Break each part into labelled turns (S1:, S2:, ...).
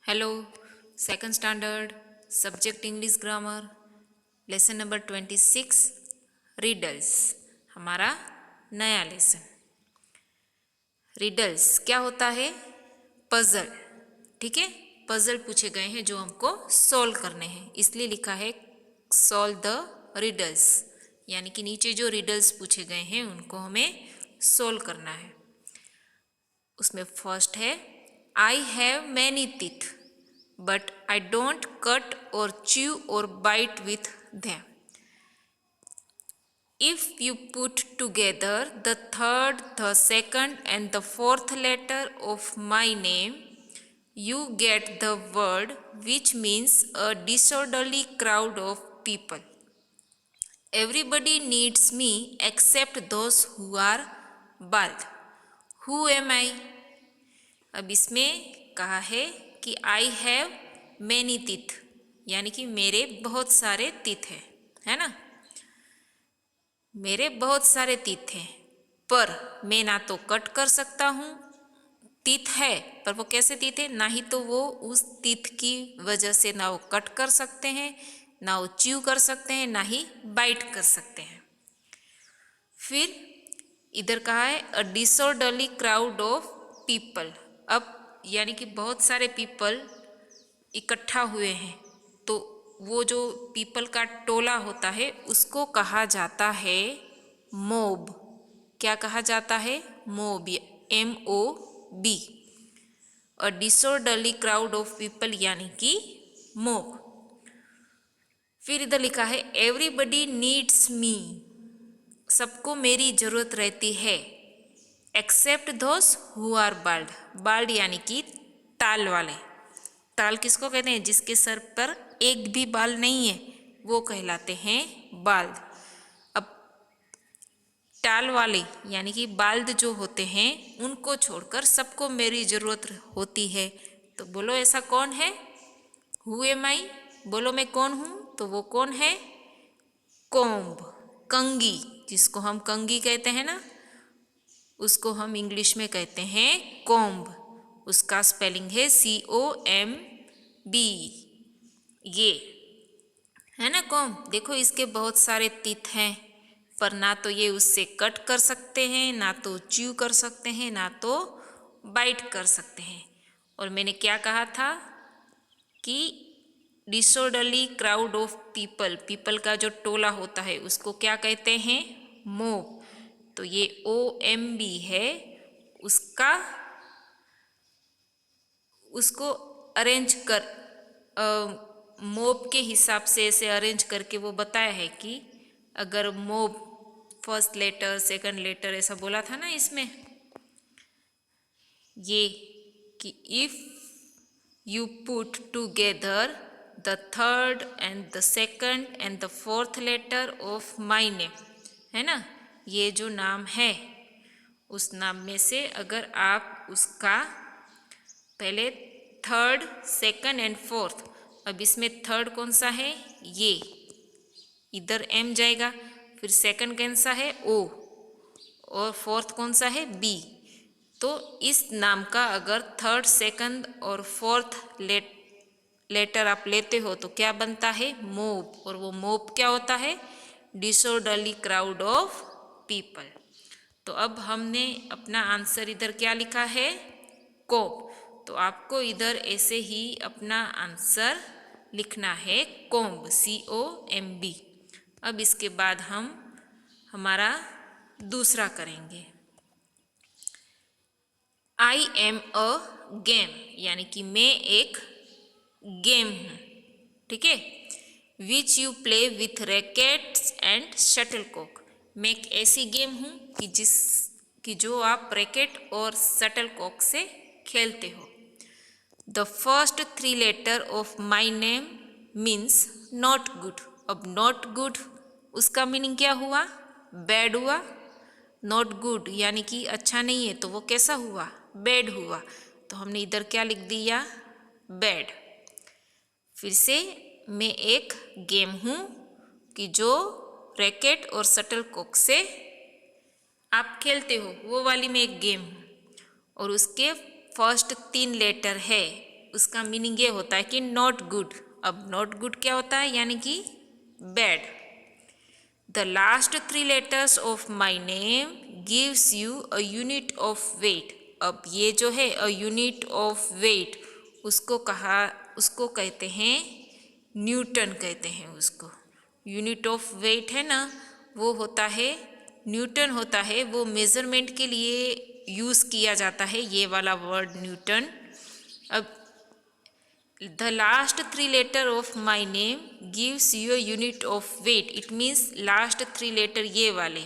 S1: Hello, second standard subject English grammar lesson number 26 riddles हमारा नया lesson. Riddles क्या होता है? पजल। ठीक है, पजल पूछे गए हैं जो हमको सॉल्व करने हैं, इसलिए लिखा है सॉल्व द रिडल्स, यानी कि नीचे जो रिडल्स पूछे गए हैं उनको हमें सॉल्व करना है। उसमें फर्स्ट है I have many teeth but I don't cut or chew or bite with them. If you put together the third, the second and the fourth letter of my name, you get the word which means a disorderly crowd of people. Everybody needs me except those who are bald. Who am I? अब इसमें कहा है कि I have many teeth, यानी कि मेरे बहुत सारे टीथ हैं, है ना। मेरे बहुत सारे टीथ हैं, पर मैं ना तो कट कर सकता हूँ, टीथ है पर वो कैसे टीथ है, ना ही तो वो उस टीथ की वजह से ना वो कट कर सकते हैं, ना वो च्यू कर सकते हैं, ना ही बाइट कर सकते हैं। फिर इधर कहा है अ डिसऑर्डरली क्राउड ऑफ पीपल। अब यानी कि बहुत सारे पीपल इकट्ठा हुए हैं, तो वो जो पीपल का टोला होता है उसको कहा जाता है मोब। क्या कहा जाता है? Mob, MOB। A disorderly crowd of people यानी कि मोब। फिर इधर लिखा है एवरीबडी नीड्स मी, सबको मेरी जरूरत रहती है, except those who are bald. Bald यानी कि ताल वाले। ताल किसको कहते हैं? जिसके सर पर एक भी बाल नहीं है, वो कहलाते हैं बाल्द। अब टाल वाले यानी कि बाल्द जो होते हैं उनको छोड़कर सबको मेरी जरूरत होती है, तो बोलो ऐसा कौन है? हु एम आई? बोलो मैं कौन हूं? तो वो कौन है? कोम्ब, कंगी, जिसको हम कंगी कहते हैं ना, उसको हम इंग्लिश में कहते हैं कोम्ब। उसका स्पेलिंग है COMB। ये है ना कोम्ब। देखो इसके बहुत सारे टीथ हैं, पर ना तो ये उससे कट कर सकते हैं, ना तो च्यू कर सकते हैं, ना तो बाइट कर सकते हैं। और मैंने क्या कहा था कि disorderly crowd of people, people का जो टोला होता है उसको क्या कहते हैं? मोब। तो ये OMB है, उसको अरेंज कर मोब के हिसाब से ऐसे अरेंज करके वो बताया है कि अगर मोब फर्स्ट लेटर सेकंड लेटर ऐसा बोला था ना इसमें, ये कि if you put together the third and the second and the fourth letter of my name, है ना, ये जो नाम है उस नाम में से अगर आप उसका पहले थर्ड सेकंड एंड फोर्थ, अब इसमें थर्ड कौन सा है? ये इधर M जाएगा, फिर सेकंड कौन सा है? O, और फोर्थ कौन सा है? B। तो इस नाम का अगर थर्ड सेकंड और फोर्थ लेटर आप लेते हो तो क्या बनता है? मोब। और वो मोब क्या होता है? Disorderly crowd of people. तो अब हमने अपना आंसर इधर क्या लिखा है? कोब। तो आपको इधर ऐसे ही अपना आंसर लिखना है कोम्ब, COMB। अब इसके बाद हम हमारा दूसरा करेंगे। आई एम अ गेम, यानी कि मैं एक गेम हूँ, ठीक है। Which you play with rackets and shuttlecock, मैं एक ऐसी गेम हूँ कि जो आप रैकेट और शटलकॉक से खेलते हो। The first 3 letter of my name means not good. अब नॉट गुड उसका मीनिंग क्या हुआ? बैड हुआ। नॉट गुड यानी कि अच्छा नहीं है, तो वो कैसा हुआ? बैड हुआ। तो हमने इधर क्या लिख दिया? बैड। फिर से मैं एक गेम हूँ कि जो रैकेट और शटलकॉक से आप खेलते हो, वो वाली में एक गेम हूँ। और उसके फर्स्ट 3 लेटर है, उसका मीनिंग ये होता है कि नॉट गुड। अब नॉट गुड क्या होता है, यानी कि bad. The last 3 letters of my name gives you a unit of weight. अब ये जो है अ यूनिट ऑफ वेट, उसको कहते हैं न्यूटन कहते हैं उसको। यूनिट ऑफ वेट है ना, वो होता है न्यूटन होता है, वो मेज़रमेंट के लिए यूज़ किया जाता है ये वाला वर्ड न्यूटन। अब the last 3 letter of my name gives you a unit of weight, it means last 3 letter ये वाले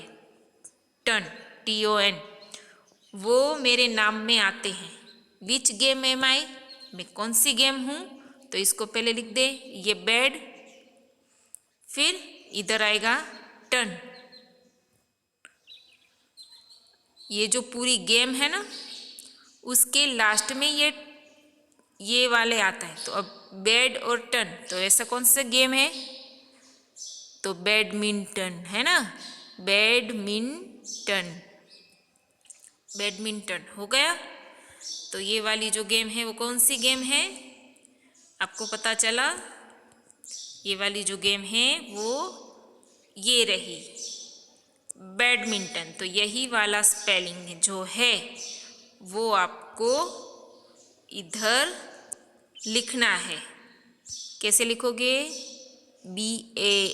S1: टन, TON, वो मेरे नाम में आते हैं। विच गेम एम आई, मैं कौन सी गेम हूँ, तो इसको पहले लिख दे, ये बैड, फिर इधर आएगा टन। ये जो पूरी गेम है ना, उसके लास्ट में ये वाले आता है। तो अब बैड और टन, तो ऐसा कौन सा गेम है, तो बैडमिंटन है ना, बैडमिंटन, बैडमिंटन हो गया। तो ये वाली जो गेम है वो कौन सी गेम है, आपको पता चला। ये वाली जो गेम है वो ये रही, बैडमिंटन। तो यही वाला स्पेलिंग जो है वो आपको इधर लिखना है। कैसे लिखोगे, BADMINTON,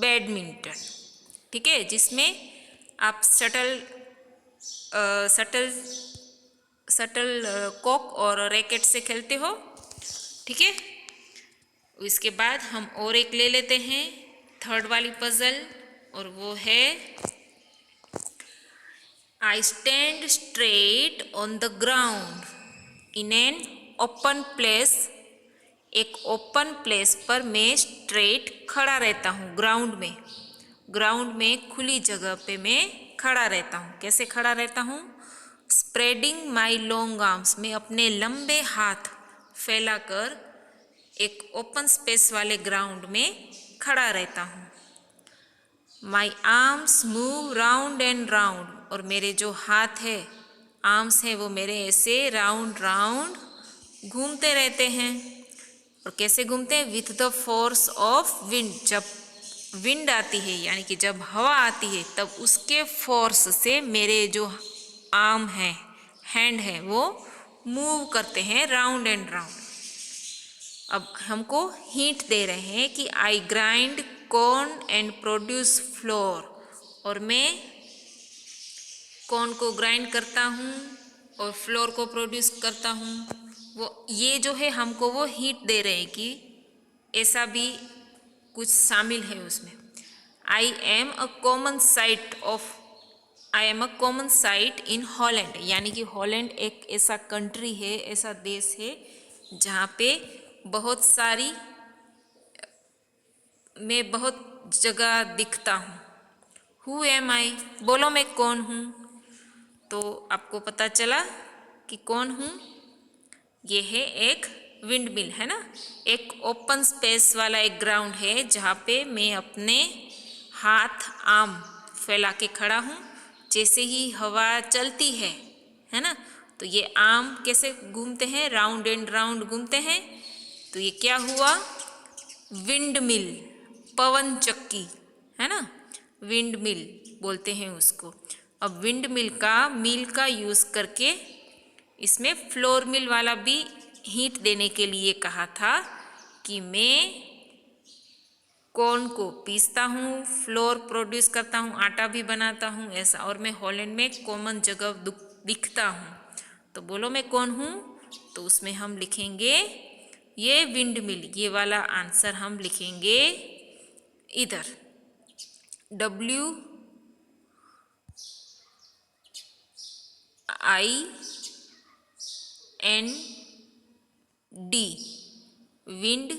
S1: बैडमिंटन। ठीक है, जिसमें आप शटल कॉक और रैकेट से खेलते हो। ठीक है, इसके बाद हम और एक ले लेते हैं, थर्ड वाली पजल, और वो है I stand straight on the ground in an open place. एक ओपन प्लेस पर मैं स्ट्रेट खड़ा रहता हूँ, ग्राउंड में खुली जगह पे मैं खड़ा रहता हूँ। कैसे खड़ा रहता हूँ, स्प्रेडिंग माई लॉन्ग आर्म्स, मैं अपने लंबे हाथ फैलाकर एक ओपन स्पेस वाले ग्राउंड में खड़ा रहता हूँ। My arms move round and round, और मेरे जो हाथ है, आर्म्स है, वो मेरे ऐसे राउंड राउंड घूमते रहते हैं। और कैसे घूमते हैं, with the force of wind, जब विंड आती है यानी कि जब हवा आती है, तब उसके फोर्स से मेरे जो आर्म है, हैंड है, वो मूव करते हैं राउंड एंड राउंड। अब हमको हिंट दे रहे हैं कि I grind corn and produce flour, और मैं कॉर्न को ग्राइंड करता हूँ और फ्लोर को प्रोड्यूस करता हूँ। वो ये जो है हमको वो हिंट दे रहे हैं कि ऐसा भी कुछ शामिल है उसमें। I am a common site in Holland, यानी कि हॉलैंड एक ऐसा कंट्री है, ऐसा देश है जहाँ पे बहुत सारी, मैं बहुत जगह दिखता हूँ। हु एम आई, बोलो मैं कौन हूँ, तो आपको पता चला कि कौन हूँ। ये है एक विंड मिल, है ना, एक ओपन स्पेस वाला एक ग्राउंड है जहाँ पे मैं अपने हाथ आर्म फैला के खड़ा हूँ। जैसे ही हवा चलती है ना, तो ये आर्म कैसे घूमते हैं, राउंड एंड राउंड घूमते हैं। तो ये क्या हुआ, विंड मिल, पवन चक्की, है ना, विंड मिल बोलते हैं उसको। अब विंड मिल का यूज़ करके इसमें फ्लोर मिल वाला भी हिंट देने के लिए कहा था कि मैं कॉर्न को पीसता हूँ, फ्लोर प्रोड्यूस करता हूँ, आटा भी बनाता हूँ ऐसा, और मैं हॉलैंड में कॉमन जगह दिखता हूँ। तो बोलो मैं कौन हूँ, तो उसमें हम लिखेंगे ये विंड मिल, ये वाला आंसर हम लिखेंगे इधर, WIND, wind,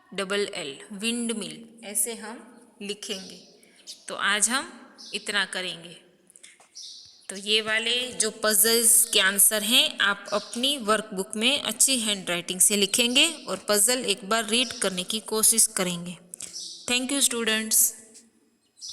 S1: MILL, wind mill, ऐसे हम लिखेंगे। तो आज हम इतना करेंगे। तो ये वाले जो पजल्स के आंसर हैं आप अपनी वर्कबुक में अच्छी हैंडराइटिंग से लिखेंगे और पजल एक बार रीड करने की कोशिश करेंगे। Thank you students.